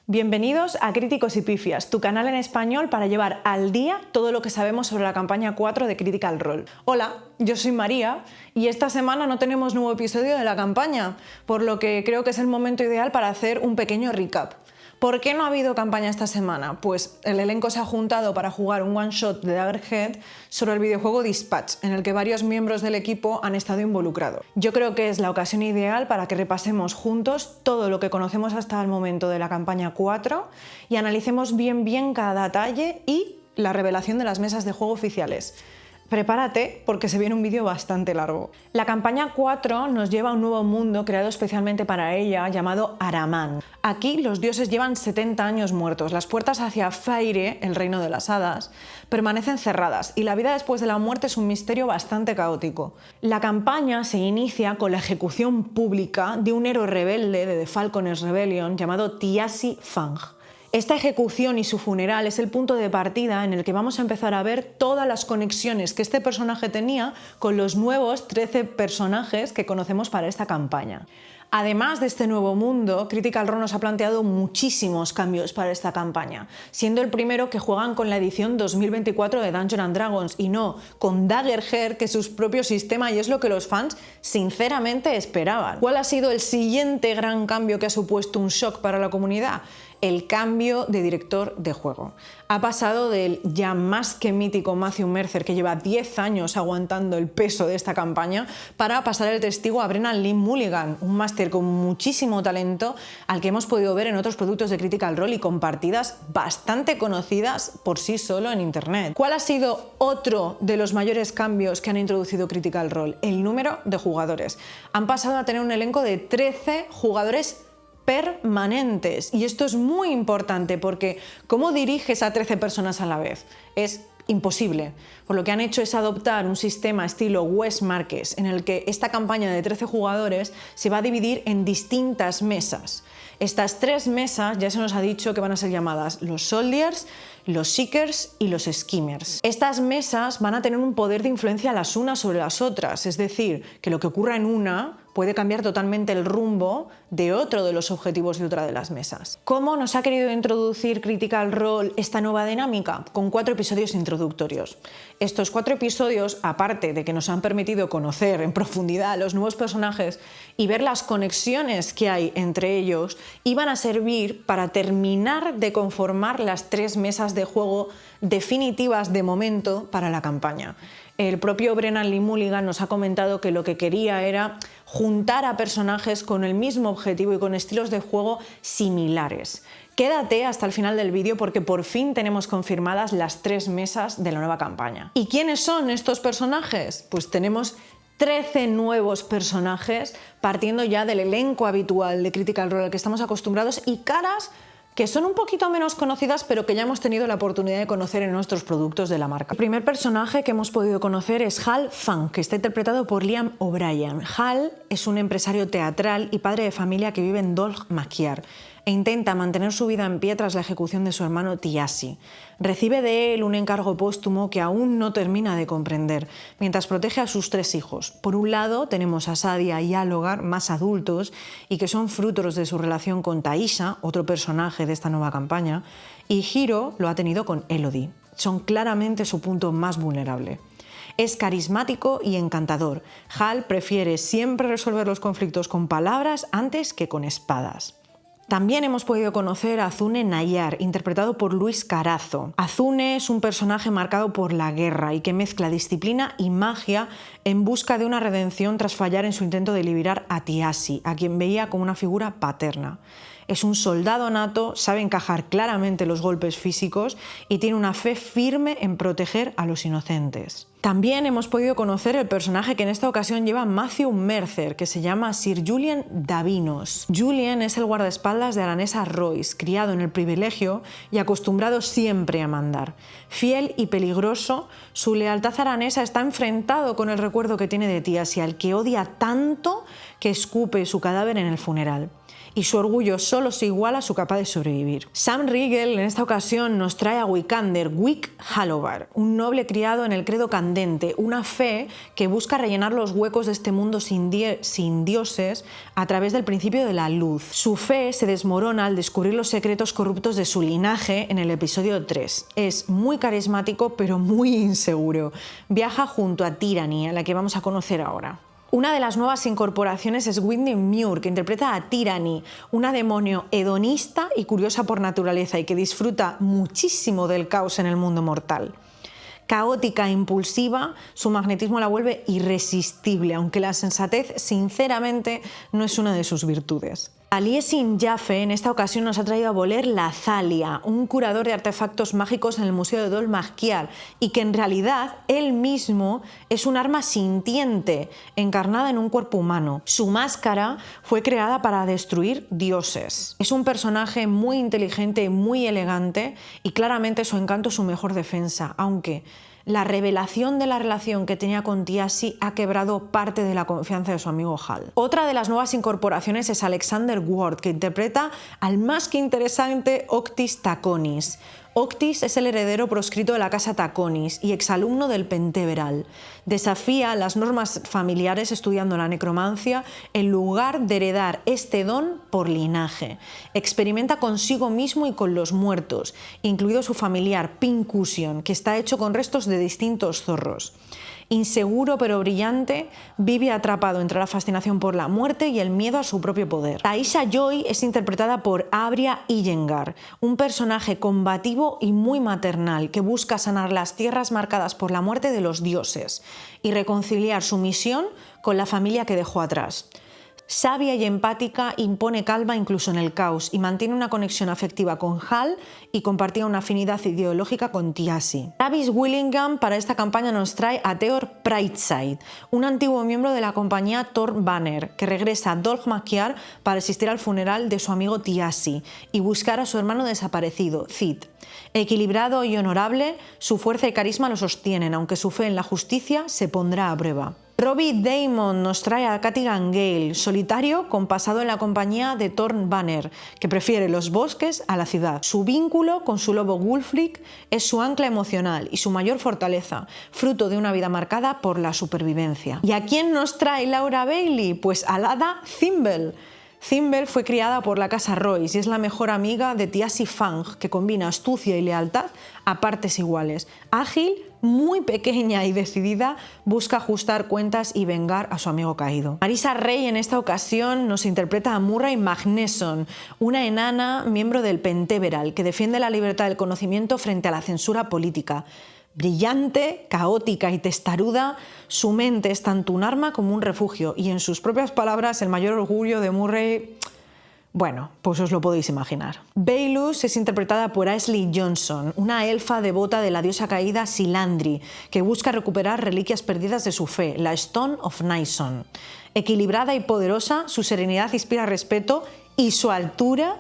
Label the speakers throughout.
Speaker 1: Bienvenidos a Críticos y Pifias, tu canal en español para llevar al día todo lo que sabemos sobre la campaña 4 de Critical Role. Hola, yo soy María y esta semana no tenemos nuevo episodio de la campaña, por lo que creo que es el momento ideal para hacer un pequeño recap. ¿Por qué no ha habido campaña esta semana? Pues el elenco se ha juntado para jugar un one-shot de Daggerhead sobre el videojuego Dispatch, en el que varios miembros del equipo han estado involucrados. Yo creo que es la ocasión ideal para que repasemos juntos todo lo que conocemos hasta el momento de la campaña 4 y analicemos bien cada detalle y la revelación de las mesas de juego oficiales. Prepárate porque se viene un vídeo bastante largo. La campaña 4 nos lleva a un nuevo mundo creado especialmente para ella llamado Ahraman. Aquí los dioses llevan 70 años muertos, las puertas hacia Feyre, el reino de las hadas, permanecen cerradas y la vida después de la muerte es un misterio bastante caótico. La campaña se inicia con la ejecución pública de un héroe rebelde de The Falconers Rebellion llamado Tiasi Fang. Esta ejecución y su funeral es el punto de partida en el que vamos a empezar a ver todas las conexiones que este personaje tenía con los nuevos 13 personajes que conocemos para esta campaña. Además de este nuevo mundo, Critical Role nos ha planteado muchísimos cambios para esta campaña, siendo el primero que juegan con la edición 2024 de Dungeons & Dragons y no con Daggerhead, que es su propio sistema y es lo que los fans sinceramente esperaban. ¿Cuál ha sido el siguiente gran cambio que ha supuesto un shock para la comunidad? El cambio de director de juego. Ha pasado del ya más que mítico Matthew Mercer, que lleva 10 años aguantando el peso de esta campaña, para pasar el testigo a Brennan Lee Mulligan, un máster con muchísimo talento al que hemos podido ver en otros productos de Critical Role y con partidas bastante conocidas por sí solo en internet. ¿Cuál ha sido otro de los mayores cambios que han introducido Critical Role? El número de jugadores. Han pasado a tener un elenco de 13 jugadores permanentes, y esto es muy importante porque ¿cómo diriges a 13 personas a la vez? Es imposible. Por lo que han hecho es adoptar un sistema estilo West Marques en el que esta campaña de 13 jugadores se va a dividir en distintas mesas. Estas 3 mesas ya se nos ha dicho que van a ser llamadas los Soldiers, los Seekers y los Skimmers. Estas mesas van a tener un poder de influencia las unas sobre las otras, es decir, que lo que ocurra en una puede cambiar totalmente el rumbo de otro de los objetivos de otra de las mesas. ¿Cómo nos ha querido introducir Critical Role esta nueva dinámica? Con 4 episodios introductorios. Estos 4 episodios, aparte de que nos han permitido conocer en profundidad a los nuevos personajes y ver las conexiones que hay entre ellos, iban a servir para terminar de conformar las 3 mesas de juego definitivas de momento para la campaña. El propio Brennan Lee Mulligan nos ha comentado que lo que quería era juntar a personajes con el mismo objetivo y con estilos de juego similares. Quédate hasta el final del vídeo porque por fin tenemos confirmadas las 3 mesas de la nueva campaña. ¿Y quiénes son estos personajes? Pues tenemos 13 nuevos personajes partiendo ya del elenco habitual de Critical Role al que estamos acostumbrados y caras que son un poquito menos conocidas, pero que ya hemos tenido la oportunidad de conocer en nuestros productos de la marca. El primer personaje que hemos podido conocer es Hal Fang, que está interpretado por Liam O'Brien. Hal es un empresario teatral y padre de familia que vive en Dol Maquiar e intenta mantener su vida en pie tras la ejecución de su hermano Tiasi. Recibe de él un encargo póstumo que aún no termina de comprender, mientras protege a sus 3 hijos. Por un lado tenemos a Sadia y Alogar, más adultos, y que son frutos de su relación con Taisha, otro personaje de esta nueva campaña, y Hiro lo ha tenido con Elodie. Son claramente su punto más vulnerable. Es carismático y encantador. Hal prefiere siempre resolver los conflictos con palabras antes que con espadas. También hemos podido conocer a Azune Nayar, interpretado por Luis Carazo. Azune es un personaje marcado por la guerra y que mezcla disciplina y magia en busca de una redención tras fallar en su intento de liberar a Tiasi, a quien veía como una figura paterna. Es un soldado nato, sabe encajar claramente los golpes físicos y tiene una fe firme en proteger a los inocentes. También hemos podido conocer el personaje que en esta ocasión lleva Matthew Mercer, que se llama Sir Julian Davinos. Julian es el guardaespaldas de Aranessa Royce, criado en el privilegio y acostumbrado siempre a mandar. Fiel y peligroso, su lealtad a Aranessa está enfrentado con el recuerdo que tiene de Tiasi, al que odia tanto que escupe su cadáver en el funeral. y su orgullo solo se iguala a su capaz de sobrevivir. Sam Riegel en esta ocasión nos trae a Wikander, Wick Halovar, un noble criado en el credo candente, una fe que busca rellenar los huecos de este mundo sin dioses a través del principio de la luz. Su fe se desmorona al descubrir los secretos corruptos de su linaje en el episodio 3. Es muy carismático pero muy inseguro. Viaja junto a Tyranny, a la que vamos a conocer ahora. Una de las nuevas incorporaciones es Whitney Muir, que interpreta a Tyranny, una demonio hedonista y curiosa por naturaleza y que disfruta muchísimo del caos en el mundo mortal. Caótica e impulsiva, su magnetismo la vuelve irresistible, aunque la sensatez, sinceramente, no es una de sus virtudes. Taliesin Jaffe en esta ocasión nos ha traído a voler la Thalia, un curador de artefactos mágicos en el Museo de Dol Maskiar, y que en realidad él mismo es un arma sintiente, encarnada en un cuerpo humano. Su máscara fue creada para destruir dioses. Es un personaje muy inteligente, muy elegante, y claramente su encanto es su mejor defensa, aunque la revelación de la relación que tenía con Tiasi ha quebrado parte de la confianza de su amigo Hal. Otra de las nuevas incorporaciones es Alexander Ward, que interpreta al más que interesante Octis Taconis. Octis es el heredero proscrito de la casa Taconis y exalumno del Penteveral. Desafía las normas familiares estudiando la necromancia en lugar de heredar este don por linaje. Experimenta consigo mismo y con los muertos, incluido su familiar Pincushion, que está hecho con restos de distintos zorros. Inseguro pero brillante, vive atrapado entre la fascinación por la muerte y el miedo a su propio poder. Taisha Joy es interpretada por Abria Iyengar, un personaje combativo y muy maternal que busca sanar las tierras marcadas por la muerte de los dioses y reconciliar su misión con la familia que dejó atrás. Sabia y empática, impone calma incluso en el caos y mantiene una conexión afectiva con Hal y compartía una afinidad ideológica con Tiasi. Travis Willingham para esta campaña nos trae a Theor Brightside, un antiguo miembro de la compañía Thor Banner, que regresa a Dol Maskiar para asistir al funeral de su amigo Tiasi y buscar a su hermano desaparecido, Cid. Equilibrado y honorable, su fuerza y carisma lo sostienen, aunque su fe en la justicia se pondrá a prueba. Robbie Daymond nos trae a Catigan Gale, solitario con pasado en la compañía de Thor Banner, que prefiere los bosques a la ciudad. Su vínculo con su lobo Wulfric es su ancla emocional y su mayor fortaleza, fruto de una vida marcada por la supervivencia. ¿Y a quién nos trae Laura Bailey? Pues a la hada Thimble. Thimble fue criada por la casa Royce y es la mejor amiga de Tiasi Fang, que combina astucia y lealtad a partes iguales. Ágil, muy pequeña y decidida, busca ajustar cuentas y vengar a su amigo caído. Marisa Rey en esta ocasión nos interpreta a Murray Magneson, una enana miembro del Penteveral que defiende la libertad del conocimiento frente a la censura política. Brillante, caótica y testaruda, su mente es tanto un arma como un refugio y, en sus propias palabras, el mayor orgullo de Murray, bueno, pues os lo podéis imaginar. Baelus es interpretada por Ashley Johnson, una elfa devota de la diosa caída Silandri, que busca recuperar reliquias perdidas de su fe, la Stone of Nyson. Equilibrada y poderosa, su serenidad inspira respeto y su altura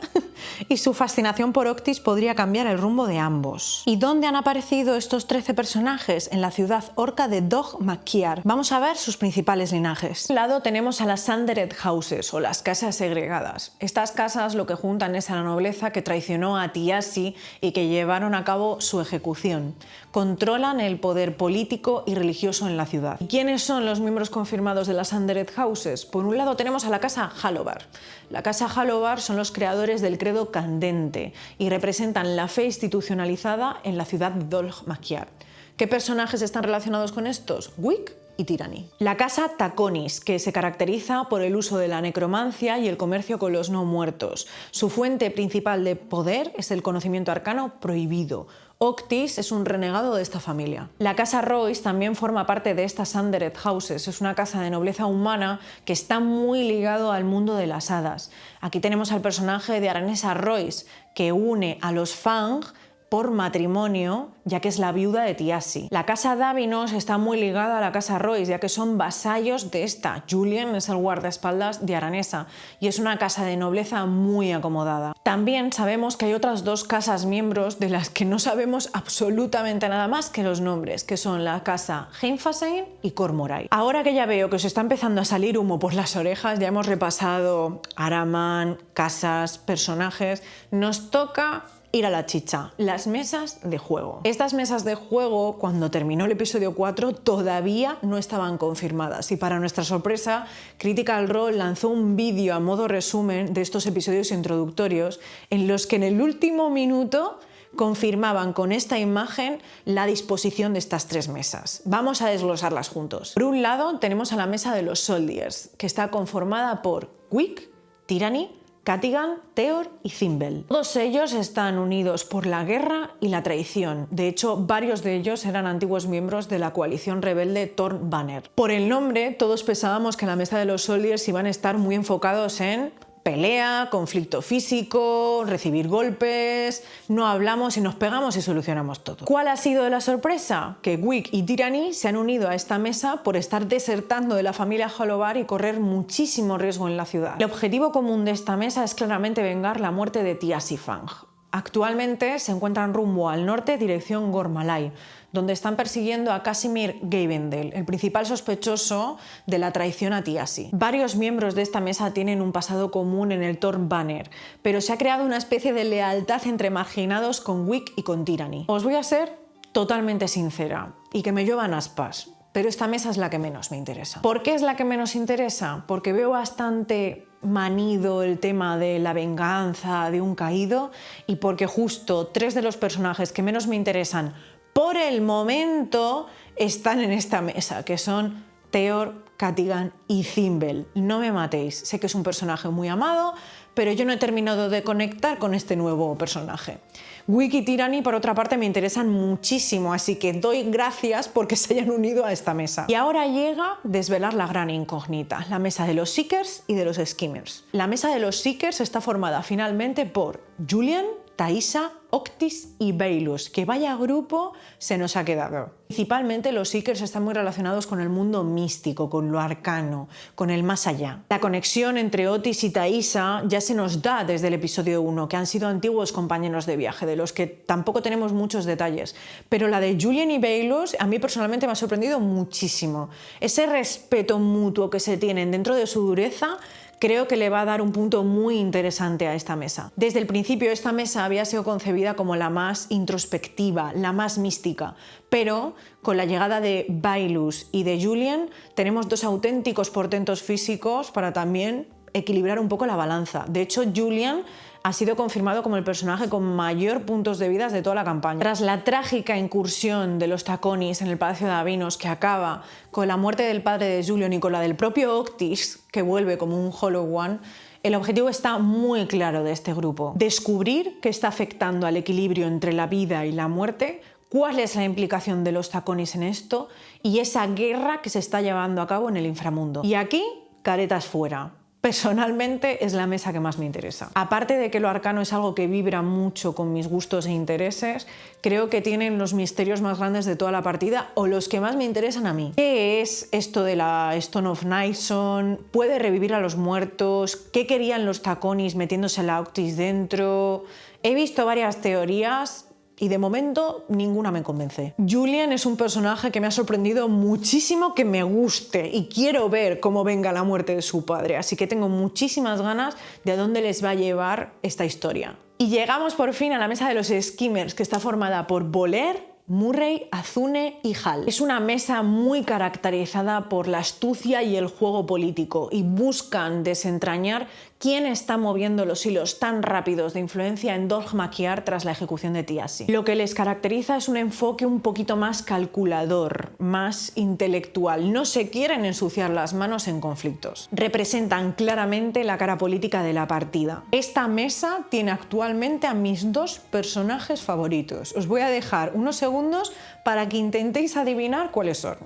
Speaker 1: y su fascinación por Octis podría cambiar el rumbo de ambos. ¿Y dónde han aparecido estos 13 personajes? En la ciudad orca de Dol Maskiar. Vamos a ver sus principales linajes. De un lado tenemos a las Sundered Houses, o las casas segregadas. Estas casas lo que juntan es a la nobleza que traicionó a Tiasi y que llevaron a cabo su ejecución. Controlan el poder político y religioso en la ciudad. ¿Y quiénes son los miembros confirmados de las Sundered Houses? Por un lado tenemos a la casa Halovar. La casa Halovar son los creadores del credo candente y representan la fe institucionalizada en la ciudad de Dol Maskiar. ¿Qué personajes están relacionados con estos? Wick y Tyranny. La casa Taconis, que se caracteriza por el uso de la necromancia y el comercio con los no muertos. Su fuente principal de poder es el conocimiento arcano prohibido. Octis es un renegado de esta familia. La casa Royce también forma parte de estas Sundered Houses. Es una casa de nobleza humana que está muy ligado al mundo de las hadas. Aquí tenemos al personaje de Aranesa Royce, que une a los Fang por matrimonio, ya que es la viuda de Tiasi. La casa Davinos está muy ligada a la casa Royce, ya que son vasallos de esta. Julian es el guardaespaldas de Aranesa y es una casa de nobleza muy acomodada. También sabemos que hay otras dos casas miembros de las que no sabemos absolutamente nada más que los nombres, que son la casa Heimfasein y Cormoray. Ahora que ya veo que os está empezando a salir humo por las orejas, ya hemos repasado Araman, casas, personajes, nos toca ir a la chicha, las mesas de juego. Estas mesas de juego, cuando terminó el episodio 4, todavía no estaban confirmadas y para nuestra sorpresa, Critical Role lanzó un vídeo a modo resumen de estos episodios introductorios en los que en el último minuto confirmaban con esta imagen la disposición de estas tres mesas. Vamos a desglosarlas juntos. Por un lado tenemos a la mesa de los Soldiers, que está conformada por Wick, Tyranny, Catigan, Theor y Thimble. Todos ellos están unidos por la guerra y la traición. De hecho, varios de ellos eran antiguos miembros de la coalición rebelde Thorn Banner. Por el nombre, todos pensábamos que en la mesa de los Soldiers iban a estar muy enfocados en pelea, conflicto físico, recibir golpes, no hablamos y nos pegamos y solucionamos todo. ¿Cuál ha sido la sorpresa? Que Wick y Tyranny se han unido a esta mesa por estar desertando de la familia Holobar y correr muchísimo riesgo en la ciudad. El objetivo común de esta mesa es claramente vengar la muerte de Tiasi Fang. Actualmente se encuentran rumbo al norte, dirección Gormalai, donde están persiguiendo a Casimir Gavendel, el principal sospechoso de la traición a Tiasi. Varios miembros de esta mesa tienen un pasado común en el Thorn Banner, pero se ha creado una especie de lealtad entre marginados con Wick y con Tyranny. Os voy a ser totalmente sincera, y que me lluevan aspas, pero esta mesa es la que menos me interesa. ¿Por qué es la que menos interesa? Porque veo bastante manido el tema de la venganza de un caído y porque justo tres de los personajes que menos me interesan por el momento están en esta mesa, que son Theor, Catigan y Thimble. No me matéis, sé que es un personaje muy amado, pero yo no he terminado de conectar con este nuevo personaje. Wick y Tyranny, por otra parte, me interesan muchísimo, así que doy gracias porque se hayan unido a esta mesa. Y ahora llega desvelar la gran incógnita, la mesa de los Seekers y de los Skimmers. La mesa de los Seekers está formada finalmente por Julian, Taissa, Octis y Baylus, que vaya grupo se nos ha quedado. Principalmente los Seekers están muy relacionados con el mundo místico, con lo arcano, con el más allá. La conexión entre Otis y Taissa ya se nos da desde el episodio 1, que han sido antiguos compañeros de viaje, de los que tampoco tenemos muchos detalles. Pero la de Julian y Baylus a mí personalmente me ha sorprendido muchísimo. Ese respeto mutuo que se tienen dentro de su dureza creo que le va a dar un punto muy interesante a esta mesa. Desde el principio esta mesa había sido concebida como la más introspectiva, la más mística, pero con la llegada de Baylus y de Julian tenemos dos auténticos portentos físicos para también equilibrar un poco la balanza. De hecho, Julian ha sido confirmado como el personaje con mayor puntos de vida de toda la campaña. Tras la trágica incursión de los Taconis en el Palacio de Davinos, que acaba con la muerte del padre de Julian y con la del propio Octis, que vuelve como un Hollow One, el objetivo está muy claro de este grupo: descubrir qué está afectando al equilibrio entre la vida y la muerte, cuál es la implicación de los Taconis en esto y esa guerra que se está llevando a cabo en el inframundo. Y aquí, caretas fuera. Personalmente es la mesa que más me interesa. Aparte de que lo arcano es algo que vibra mucho con mis gustos e intereses, creo que tienen los misterios más grandes de toda la partida o los que más me interesan a mí. ¿Qué es esto de la Stone of Nyson? ¿Puede revivir a los muertos? ¿Qué querían los Taconis metiéndose la Octis dentro? He visto varias teorías y de momento ninguna me convence. Julian es un personaje que me ha sorprendido muchísimo que me guste y quiero ver cómo venga la muerte de su padre, así que tengo muchísimas ganas de a dónde les va a llevar esta historia. Y llegamos por fin a la mesa de los Skimmers, que está formada por Voler, Murray, Azune y Hal. Es una mesa muy caracterizada por la astucia y el juego político y buscan desentrañar quién está moviendo los hilos tan rápidos de influencia en Dol Maquiar tras la ejecución de Tiasi. Lo que les caracteriza es un enfoque un poquito más calculador, más intelectual. No se quieren ensuciar las manos en conflictos. Representan claramente la cara política de la partida. Esta mesa tiene actualmente a mis dos personajes favoritos. Os voy a dejar unos segundos para que intentéis adivinar cuáles son.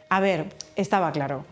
Speaker 1: A ver, estaba claro.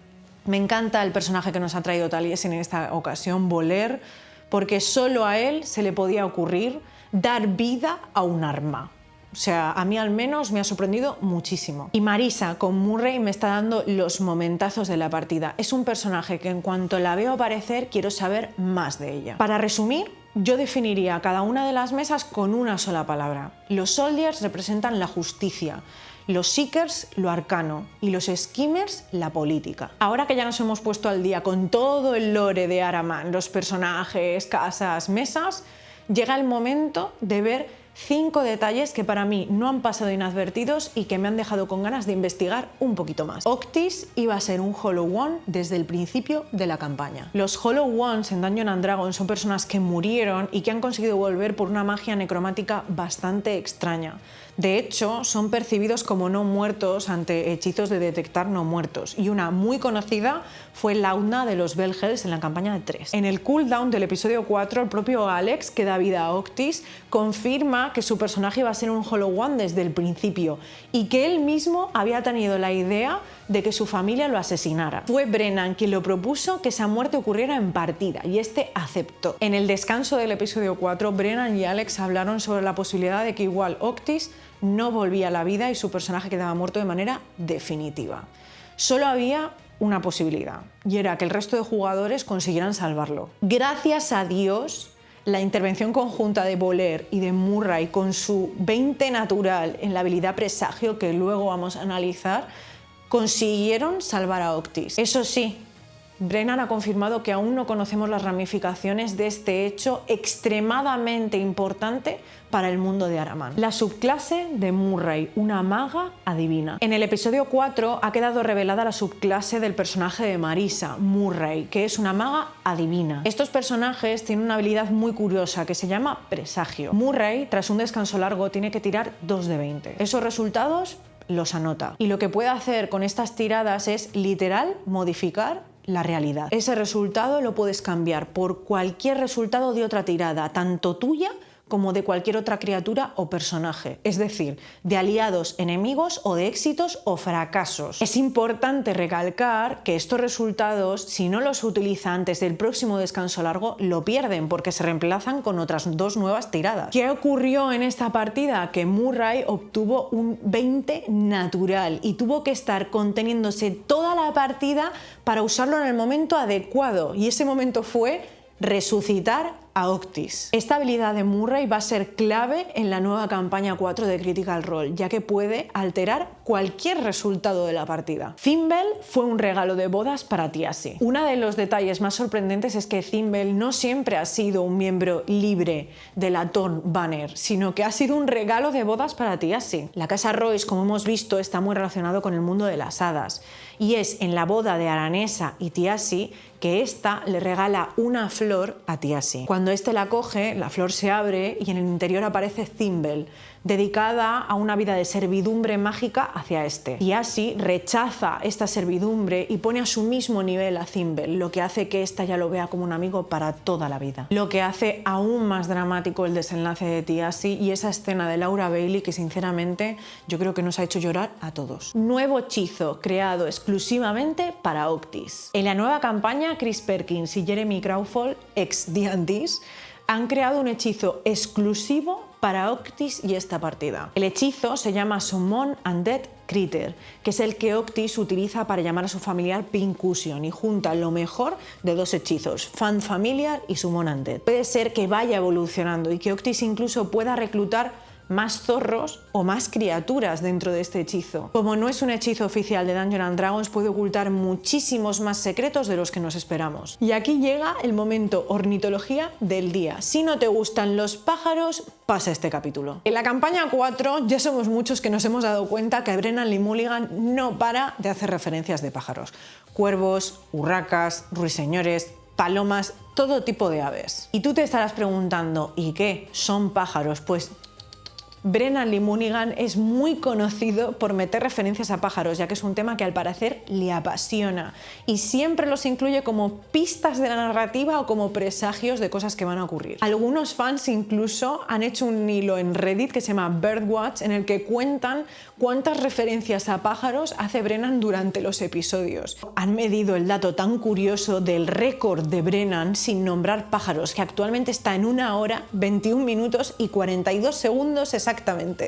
Speaker 1: Me encanta el personaje que nos ha traído Taliesin en esta ocasión, Voler, porque solo a él se le podía ocurrir dar vida a un arma. O sea, a mí al menos me ha sorprendido muchísimo. Y Marisa con Murray me está dando los momentazos de la partida. Es un personaje que en cuanto la veo aparecer quiero saber más de ella. Para resumir, yo definiría cada una de las mesas con una sola palabra. Los Soldiers representan la justicia, los Seekers lo arcano y los Schemers la política. Ahora que ya nos hemos puesto al día con todo el lore de Ahraman, los personajes, casas, mesas, llega el momento de ver 5 detalles que para mí no han pasado inadvertidos y que me han dejado con ganas de investigar un poquito más. Octis iba a ser un Hollow One desde el principio de la campaña. Los Hollow Ones en Dungeons & Dragons son personas que murieron y que han conseguido volver por una magia necromática bastante extraña. De hecho, son percibidos como no muertos ante hechizos de detectar no muertos, y una muy conocida fue Launa de los Bellhells en la campaña de 3. En el cooldown del episodio 4, el propio Alex, que da vida a Octis, confirma que su personaje iba a ser un Hollow One desde el principio y que él mismo había tenido la idea de que su familia lo asesinara. Fue Brennan quien lo propuso que esa muerte ocurriera en partida y este aceptó. En el descanso del episodio 4, Brennan y Alex hablaron sobre la posibilidad de que igual Octis no volvía a la vida y su personaje quedaba muerto de manera definitiva. Solo había una posibilidad, y era que el resto de jugadores consiguieran salvarlo. Gracias a Dios, la intervención conjunta de Voller y de Murray con su 20 natural en la habilidad presagio, que luego vamos a analizar, consiguieron salvar a Octis. Eso sí, Brennan ha confirmado que aún no conocemos las ramificaciones de este hecho extremadamente importante para el mundo de Ahraman. La subclase de Murray, una maga adivina. En el episodio 4 ha quedado revelada la subclase del personaje de Marisa, Murray, que es una maga adivina. Estos personajes tienen una habilidad muy curiosa que se llama presagio. Murray, tras un descanso largo, tiene que tirar 2 de 20. Esos resultados los anota. Y lo que puede hacer con estas tiradas es literal modificar la realidad. Ese resultado lo puedes cambiar por cualquier resultado de otra tirada, tanto tuya como de cualquier otra criatura o personaje, es decir, de aliados, enemigos o de éxitos o fracasos. Es importante recalcar que estos resultados, si no los utiliza antes del próximo descanso largo, lo pierden porque se reemplazan con otras 2 nuevas tiradas. ¿Qué ocurrió en esta partida? Que Murray obtuvo un 20 natural y tuvo que estar conteniéndose toda la partida para usarlo en el momento adecuado, y ese momento fue resucitar a Octis. Esta habilidad de Murray va a ser clave en la nueva campaña 4 de Critical Role, ya que puede alterar cualquier resultado de la partida. Thimble fue un regalo de bodas para Tiasi. Uno de los detalles más sorprendentes es que Thimble no siempre ha sido un miembro libre de la Thorn Banner, sino que ha sido un regalo de bodas para Tiasi. La casa Royce, como hemos visto, está muy relacionado con el mundo de las hadas, y es en la boda de Aranesa y Tiasi que ésta le regala una flor a Tiasi. Cuando éste la coge, la flor se abre y en el interior aparece Thimble, dedicada a una vida de servidumbre mágica hacia este. Tiasi rechaza esta servidumbre y pone a su mismo nivel a Thimble, lo que hace que ésta ya lo vea como un amigo para toda la vida. Lo que hace aún más dramático el desenlace de Tiasi y esa escena de Laura Bailey que sinceramente yo creo que nos ha hecho llorar a todos. Nuevo hechizo creado exclusivamente para Octis. En la nueva campaña, Chris Perkins y Jeremy Crawford, ex D&Ds, han creado un hechizo exclusivo para Octis y esta partida. El hechizo se llama Summon Undead Critter, que es el que Octis utiliza para llamar a su familiar Pincushion y junta lo mejor de 2 hechizos, Fan Familiar y Summon Undead. Puede ser que vaya evolucionando y que Octis incluso pueda reclutar más zorros o más criaturas dentro de este hechizo. Como no es un hechizo oficial de Dungeons & Dragons, puede ocultar muchísimos más secretos de los que nos esperamos. Y aquí llega el momento ornitología del día. Si no te gustan los pájaros, pasa este capítulo. En la campaña 4 ya somos muchos que nos hemos dado cuenta que Brennan Lee Mulligan no para de hacer referencias de pájaros. Cuervos, urracas, ruiseñores, palomas, todo tipo de aves. Y tú te estarás preguntando, ¿y qué? ¿Son pájaros? Pues Brennan Lee Mulligan es muy conocido por meter referencias a pájaros, ya que es un tema que al parecer le apasiona y siempre los incluye como pistas de la narrativa o como presagios de cosas que van a ocurrir. Algunos fans incluso han hecho un hilo en Reddit que se llama Birdwatch, en el que cuentan cuántas referencias a pájaros hace Brennan durante los episodios. Han medido el dato tan curioso del récord de Brennan sin nombrar pájaros, que actualmente está en 1 hora, 21 minutos y 42 segundos exactamente.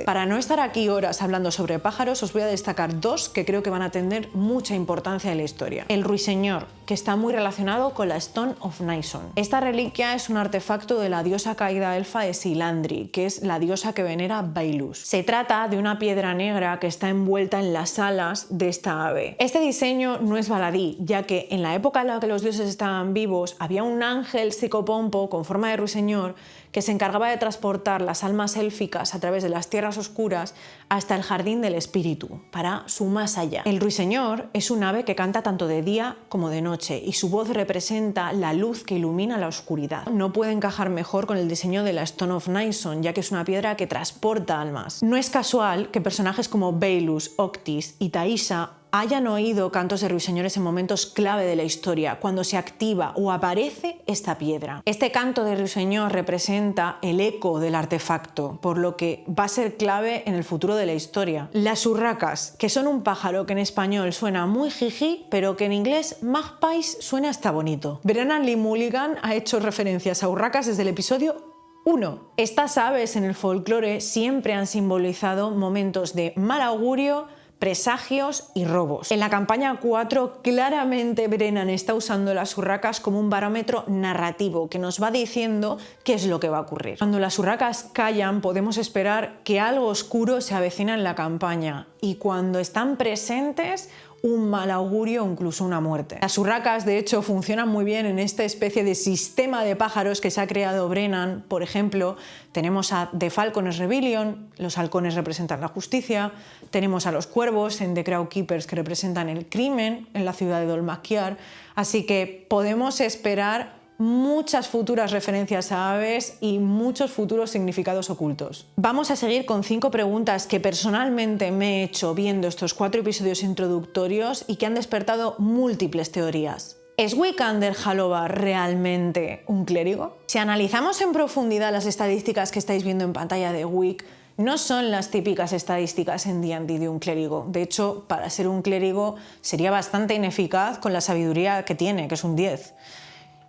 Speaker 1: Para no estar aquí horas hablando sobre pájaros, os voy a destacar 2 que creo que van a tener mucha importancia en la historia. El ruiseñor, que está muy relacionado con la Stone of Nyson. Esta reliquia es un artefacto de la diosa caída elfa de Silandri, que es la diosa que venera Bailus. Se trata de una piedra negra que está envuelta en las alas de esta ave. Este diseño no es baladí, ya que en la época en la que los dioses estaban vivos había un ángel psicopompo con forma de ruiseñor que se encargaba de transportar las almas élficas a través de las tierras oscuras hasta el jardín del espíritu, para su más allá. El ruiseñor es un ave que canta tanto de día como de noche y su voz representa la luz que ilumina la oscuridad. No puede encajar mejor con el diseño de la Stone of Nyson, ya que es una piedra que transporta almas. No es casual que personajes como Bailus, Octis y Taissa hayan oído cantos de ruiseñores en momentos clave de la historia, cuando se activa o aparece esta piedra. Este canto de ruiseñor representa el eco del artefacto, por lo que va a ser clave en el futuro de la historia. Las urracas, que son un pájaro que en español suena muy jiji, pero que en inglés magpies suena hasta bonito. Brennan Lee Mulligan ha hecho referencias a urracas desde el episodio 1. Estas aves en el folclore siempre han simbolizado momentos de mal augurio, presagios y robos. En la campaña 4 claramente Brennan está usando las urracas como un barómetro narrativo que nos va diciendo qué es lo que va a ocurrir. Cuando las urracas callan podemos esperar que algo oscuro se avecina en la campaña, y cuando están presentes un mal augurio o incluso una muerte. Las urracas de hecho funcionan muy bien en esta especie de sistema de pájaros que se ha creado Brennan. Por ejemplo, tenemos a The Falconers Rebellion, los halcones representan la justicia, tenemos a los cuervos en The Crow Keepers que representan el crimen en la ciudad de Dol Maquiar, así que podemos esperar muchas futuras referencias a aves y muchos futuros significados ocultos. Vamos a seguir con 5 preguntas que personalmente me he hecho viendo estos 4 episodios introductorios y que han despertado múltiples teorías. ¿Es Wikander Halovar realmente un clérigo? Si analizamos en profundidad las estadísticas que estáis viendo en pantalla de Wik, no son las típicas estadísticas en D&D de un clérigo. De hecho, para ser un clérigo sería bastante ineficaz con la sabiduría que tiene, que es un 10.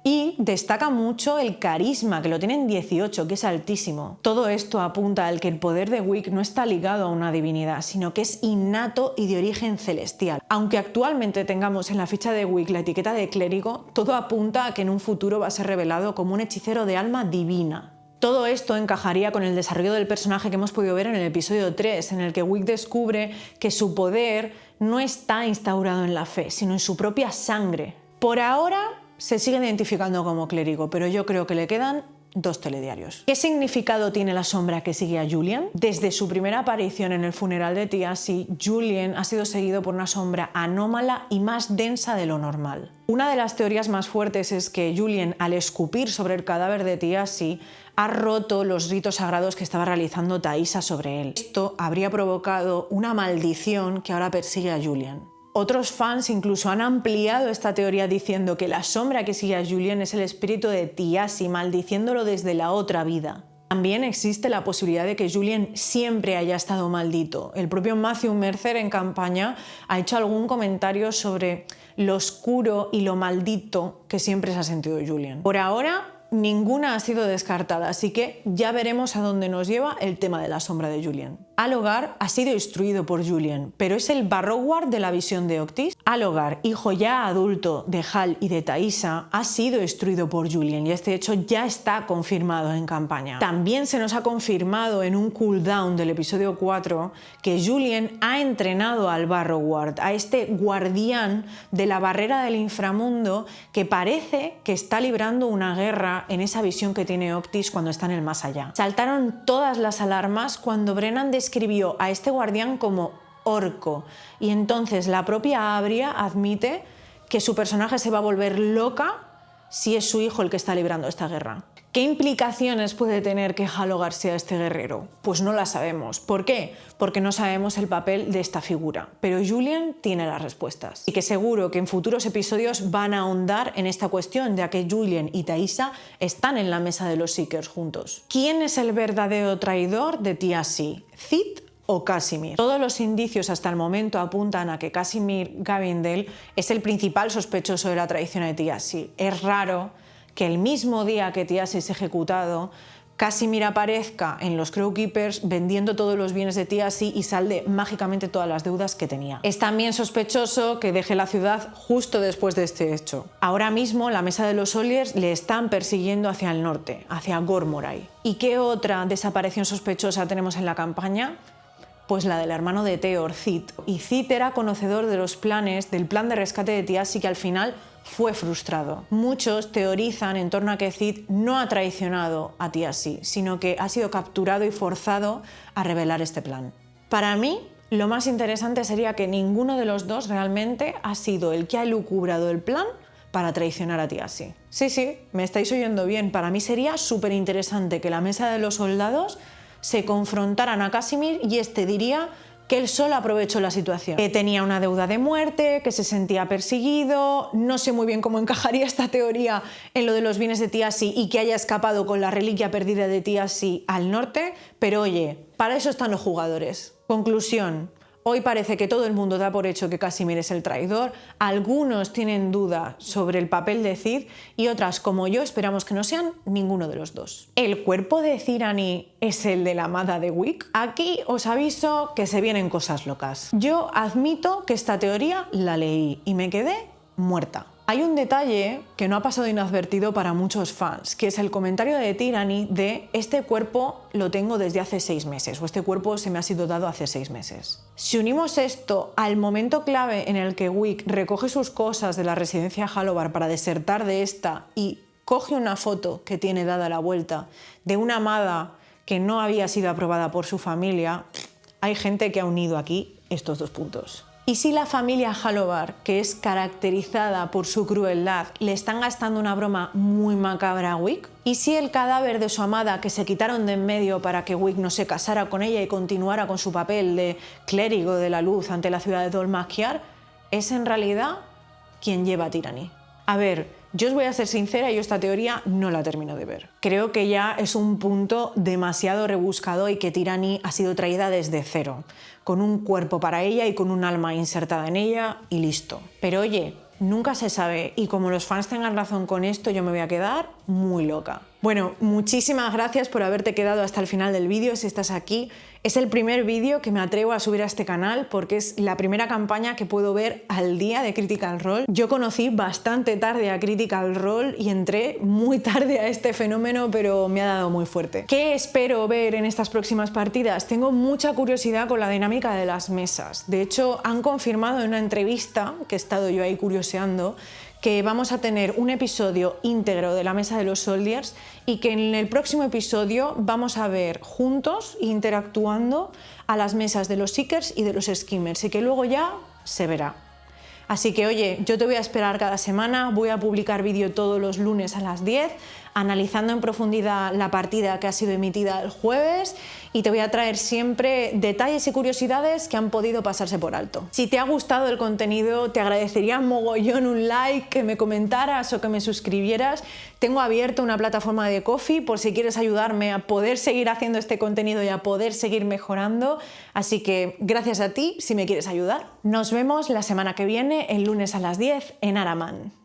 Speaker 1: Y destaca mucho el carisma, que lo tiene en 18, que es altísimo. Todo esto apunta al que el poder de Wik no está ligado a una divinidad, sino que es innato y de origen celestial. Aunque actualmente tengamos en la ficha de Wik la etiqueta de clérigo, todo apunta a que en un futuro va a ser revelado como un hechicero de alma divina. Todo esto encajaría con el desarrollo del personaje que hemos podido ver en el episodio 3, en el que Wik descubre que su poder no está instaurado en la fe, sino en su propia sangre. Por ahora se sigue identificando como clérigo, pero yo creo que le quedan 2 telediarios. ¿Qué significado tiene la sombra que sigue a Julien? Desde su primera aparición en el funeral de Tiasi, Julien ha sido seguido por una sombra anómala y más densa de lo normal. Una de las teorías más fuertes es que Julien, al escupir sobre el cadáver de Tiasi, ha roto los ritos sagrados que estaba realizando Taissa sobre él. Esto habría provocado una maldición que ahora persigue a Julien. Otros fans incluso han ampliado esta teoría diciendo que la sombra que sigue a Julien es el espíritu de Tiasi, maldiciéndolo desde la otra vida. También existe la posibilidad de que Julien siempre haya estado maldito. El propio Matthew Mercer en campaña ha hecho algún comentario sobre lo oscuro y lo maldito que siempre se ha sentido Julien. Por ahora, ninguna ha sido descartada, así que ya veremos a dónde nos lleva el tema de la sombra de Julien. Alogar ha sido instruido por Julien, pero es el Barroward de la visión de Octis. Alogar, hijo ya adulto de Hal y de Taissa, ha sido instruido por Julien y este hecho ya está confirmado en campaña. También se nos ha confirmado en un cooldown del episodio 4 que Julien ha entrenado al Barroward, a este guardián de la barrera del inframundo que parece que está librando una guerra en esa visión que tiene Octis cuando está en el más allá. Saltaron todas las alarmas cuando Brennan describió a este guardián como orco, y entonces la propia Abria admite que su personaje se va a volver loca si es su hijo el que está librando esta guerra. ¿Qué implicaciones puede tener que Halogar sea este guerrero? Pues no la sabemos. ¿Por qué? Porque no sabemos el papel de esta figura. Pero Julian tiene las respuestas. Y que seguro que en futuros episodios van a ahondar en esta cuestión, ya que Julian y Taissa están en la mesa de los Seekers juntos. ¿Quién es el verdadero traidor de TLC? ¿Cid o Casimir? Todos los indicios hasta el momento apuntan a que Casimir Gavindale es el principal sospechoso de la traición de TLC. Es raro que el mismo día que TLC es ejecutado, Casimir aparezca en los Crowkeepers vendiendo todos los bienes de TLC y salde mágicamente todas las deudas que tenía. Es también sospechoso que deje la ciudad justo después de este hecho. Ahora mismo la mesa de los Olliers le están persiguiendo hacia el norte, hacia Gor Morai. ¿Y qué otra desaparición sospechosa tenemos en la campaña? Pues la del hermano de Theor, Cid. Y Cid era conocedor de los planes, del plan de rescate de TLC que al final fue frustrado. Muchos teorizan en torno a que Cid no ha traicionado a TLC, sino que ha sido capturado y forzado a revelar este plan. Para mí, lo más interesante sería que ninguno de los dos realmente ha sido el que ha elucubrado el plan para traicionar a TLC. Sí, me estáis oyendo bien. Para mí sería súper interesante que la mesa de los soldados se confrontaran a Casimir y este diría que él solo aprovechó la situación, que tenía una deuda de muerte, que se sentía perseguido. No sé muy bien cómo encajaría esta teoría en lo de los bienes de TLC y que haya escapado con la reliquia perdida de TLC al norte, pero oye, para eso están los jugadores. Conclusión. Hoy parece que todo el mundo da por hecho que Casimir es el traidor, algunos tienen dudas sobre el papel de Cid y otras, como yo, esperamos que no sean ninguno de los dos. ¿El cuerpo de Cyrani es el de la amada de Wick? Aquí os aviso que se vienen cosas locas. Yo admito que esta teoría la leí y me quedé muerta. Hay un detalle que no ha pasado inadvertido para muchos fans, que es el comentario de Tyranny de este cuerpo lo tengo desde hace 6 meses o este cuerpo se me ha sido dado hace 6 meses. Si unimos esto al momento clave en el que Wick recoge sus cosas de la residencia Halovar para desertar de esta y coge una foto que tiene dada la vuelta de una amada que no había sido aprobada por su familia, hay gente que ha unido aquí estos dos puntos. ¿Y si la familia Halovar, que es caracterizada por su crueldad, le están gastando una broma muy macabra a Wick? ¿Y si el cadáver de su amada que se quitaron de en medio para que Wick no se casara con ella y continuara con su papel de clérigo de la luz ante la ciudad de Dol Maskiar es en realidad quien lleva a Tyranny? A ver, yo os voy a ser sincera, yo esta teoría no la termino de ver. Creo que ya es un punto demasiado rebuscado y que Tyranny ha sido traída desde cero, con un cuerpo para ella y con un alma insertada en ella y listo. Pero oye, nunca se sabe y como los fans tengan razón con esto, yo me voy a quedar muy loca. Bueno, muchísimas gracias por haberte quedado hasta el final del vídeo si estás aquí. Es el primer vídeo que me atrevo a subir a este canal porque es la primera campaña que puedo ver al día de Critical Role. Yo conocí bastante tarde a Critical Role y entré muy tarde a este fenómeno, pero me ha dado muy fuerte. ¿Qué espero ver en estas próximas partidas? Tengo mucha curiosidad con la dinámica de las mesas. De hecho, han confirmado en una entrevista, que he estado yo ahí curioseando, que vamos a tener un episodio íntegro de la mesa de los Soldiers y que en el próximo episodio vamos a ver juntos, interactuando, a las mesas de los Seekers y de los Skimmers y que luego ya se verá. Así que oye, yo te voy a esperar cada semana, voy a publicar vídeo todos los lunes a las 10, analizando en profundidad la partida que ha sido emitida el jueves y te voy a traer siempre detalles y curiosidades que han podido pasarse por alto. Si te ha gustado el contenido, te agradecería mogollón un like, que me comentaras o que me suscribieras. Tengo abierto una plataforma de Ko-fi por si quieres ayudarme a poder seguir haciendo este contenido y a poder seguir mejorando. Así que gracias a ti si me quieres ayudar. Nos vemos la semana que viene, el lunes a las 10 en Araman.